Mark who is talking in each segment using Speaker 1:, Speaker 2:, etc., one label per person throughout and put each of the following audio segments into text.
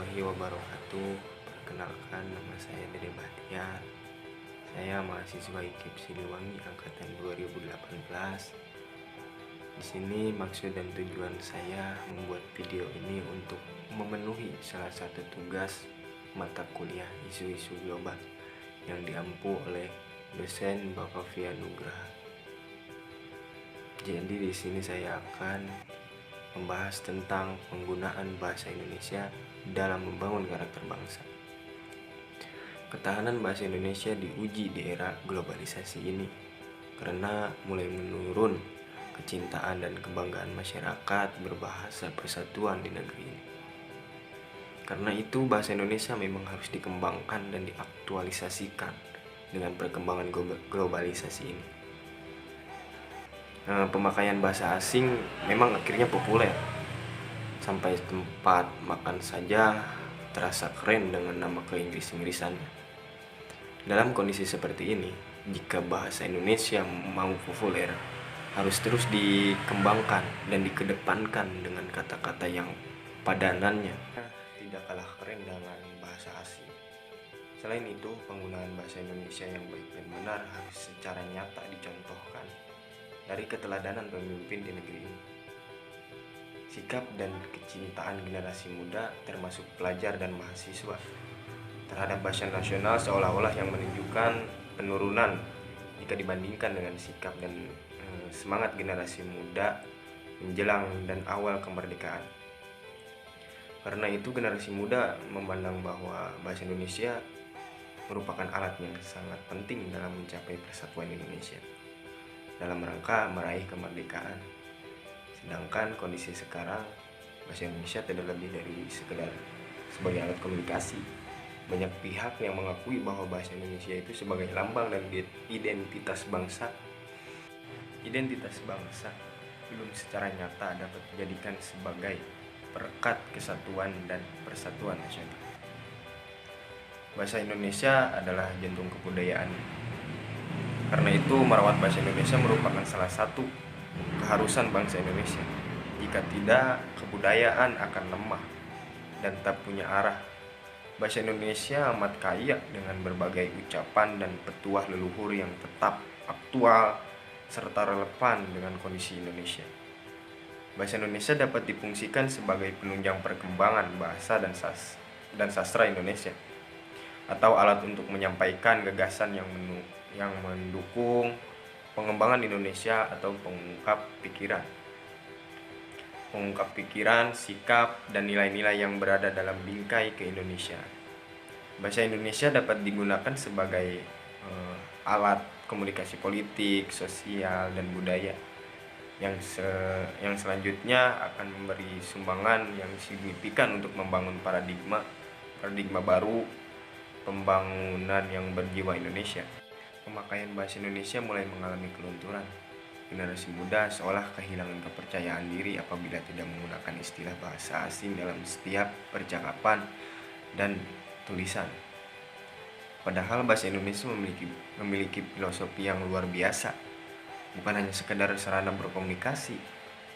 Speaker 1: warahmatullahi wabarakatuh. Perkenalkan, nama saya Dede Bahtiar. Saya mahasiswa IKIP Siliwangi angkatan 2018. Di sini maksud dan tujuan saya membuat video ini untuk memenuhi salah satu tugas mata kuliah isu-isu global yang diampu oleh dosen Bapak Fia Nugraha. Jadi di sini saya akan membahas tentang penggunaan bahasa Indonesia dalam membangun karakter bangsa. Ketahanan bahasa Indonesia diuji di era globalisasi ini karena mulai menurun kecintaan dan kebanggaan masyarakat berbahasa persatuan di negeri ini. Karena itu bahasa Indonesia memang harus dikembangkan dan diaktualisasikan dengan perkembangan globalisasi ini. Pemakaian bahasa asing memang akhirnya populer. Sampai tempat makan saja terasa keren dengan nama keinggris-inggrisannya. Dalam kondisi seperti ini, jika bahasa Indonesia mau populer, harus terus dikembangkan dan dikedepankan dengan kata-kata yang padanannya tidak kalah keren dengan bahasa asing. Selain itu, penggunaan bahasa Indonesia yang baik dan benar harus secara nyata dicontohkan dari keteladanan pemimpin di negeri ini. Sikap dan kecintaan generasi muda termasuk pelajar dan mahasiswa terhadap bahasa nasional seolah-olah yang menunjukkan penurunan jika dibandingkan dengan sikap dan semangat generasi muda menjelang dan awal kemerdekaan. Karena itu generasi muda memandang bahwa bahasa Indonesia merupakan alat yang sangat penting dalam mencapai persatuan Indonesia dalam rangka meraih kemerdekaan. Sedangkan kondisi sekarang, bahasa Indonesia tidak lebih dari sekedar sebagai alat komunikasi. Banyak pihak yang mengakui bahwa bahasa Indonesia itu sebagai lambang dan identitas bangsa. Identitas bangsa belum secara nyata dapat dijadikan sebagai perekat kesatuan dan persatuan nasional. Bahasa Indonesia adalah jantung kebudayaan. Karena itu, merawat bahasa Indonesia merupakan salah satu keharusan bangsa Indonesia. Jika tidak, kebudayaan akan lemah dan tak punya arah. Bahasa Indonesia amat kaya dengan berbagai ucapan dan petuah leluhur yang tetap aktual serta relevan dengan kondisi Indonesia. Bahasa Indonesia dapat difungsikan sebagai penunjang perkembangan bahasa dan sastra Indonesia, atau alat untuk menyampaikan gagasan yang mendukung pengembangan Indonesia atau pengungkap pikiran, sikap, dan nilai-nilai yang berada dalam bingkai keindonesiaan. Bahasa Indonesia dapat digunakan sebagai alat komunikasi politik, sosial, dan budaya yang selanjutnya akan memberi sumbangan yang signifikan untuk membangun paradigma baru pembangunan yang berjiwa Indonesia. Pemakaian bahasa Indonesia mulai mengalami kelunturan. Generasi muda seolah kehilangan kepercayaan diri apabila tidak menggunakan istilah bahasa asing dalam setiap percakapan dan tulisan. Padahal bahasa Indonesia memiliki filosofi yang luar biasa. Bukan hanya sekedar sarana berkomunikasi,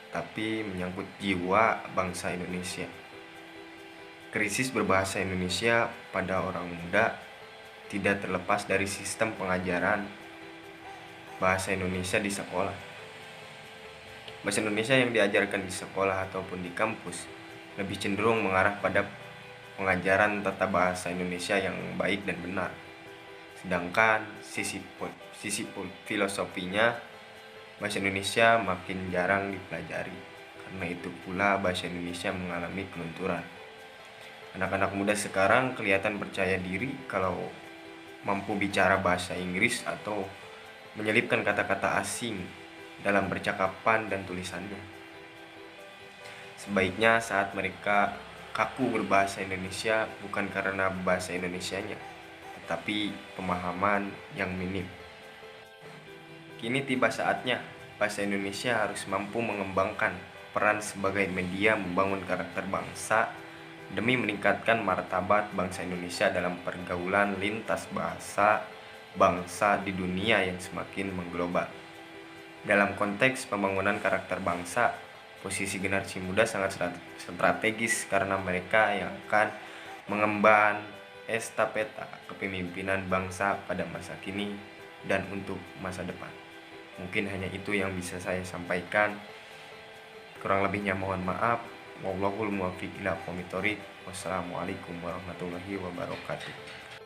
Speaker 1: tapi menyangkut jiwa bangsa Indonesia. Krisis berbahasa Indonesia pada orang muda tidak terlepas dari sistem pengajaran bahasa Indonesia di sekolah. Bahasa Indonesia yang diajarkan di sekolah ataupun di kampus lebih cenderung mengarah pada pengajaran tata bahasa Indonesia yang baik dan benar. Sedangkan sisi filosofinya, bahasa Indonesia makin jarang dipelajari. Karena itu pula bahasa Indonesia mengalami kelunturan. Anak-anak muda sekarang kelihatan percaya diri kalau mampu bicara bahasa Inggris atau menyelipkan kata-kata asing dalam percakapan dan tulisannya. Sebaiknya saat mereka kaku berbahasa Indonesia bukan karena bahasa Indonesianya, tetapi pemahaman yang minim. Kini tiba saatnya bahasa Indonesia harus mampu mengembangkan peran sebagai media membangun karakter bangsa demi meningkatkan martabat bangsa Indonesia dalam pergaulan lintas bangsa di dunia yang semakin mengglobal. Dalam konteks pembangunan karakter bangsa, posisi generasi muda sangat strategis karena mereka yang akan mengemban estafeta kepemimpinan bangsa pada masa kini dan untuk masa depan. Mungkin hanya itu yang bisa saya sampaikan. Kurang lebihnya mohon maaf. Wallahul muwaffiq ila aqwamit thoriq. Wassalamualaikum warahmatullahi wabarakatuh.